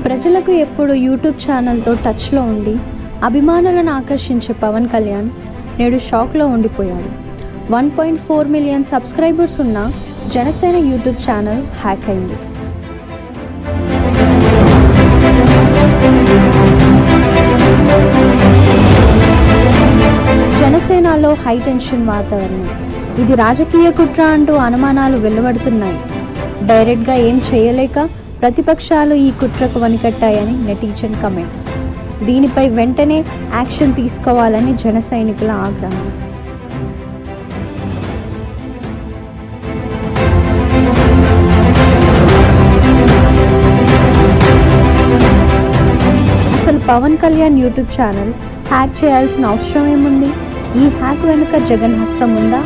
ప్రజలకు ఎప్పుడు యూట్యూబ్ ఛానల్తో టచ్లో ఉండి అభిమానులను ఆకర్షించే పవన్ కళ్యాణ్ నేడు షాక్లో ఉండిపోయాడు. 1.4 మిలియన్ సబ్స్క్రైబర్స్ ఉన్న జనసేన యూట్యూబ్ ఛానల్ హ్యాక్ అయింది. జనసేనలో హై టెన్షన్ వాతావరణం. ఇది రాజకీయ కుట్ర అంటూ అనుమానాలు వెలువడుతున్నాయి. డైరెక్ట్గా ఏం చేయలేక ప్రతిపక్షాలు ఈ కుట్రకు వణికట్టాయని నెటిజన్ కమెంట్స్. దీనిపై వెంటనే యాక్షన్ తీసుకోవాలని జన సైనికుల ఆగ్రహం. అసలు Pawan Kalyan YouTube channel hack చేయాల్సిన అవసరం ఏముంది? ఈ హ్యాక్ వెనుక జగన్ హస్తం ఉందా?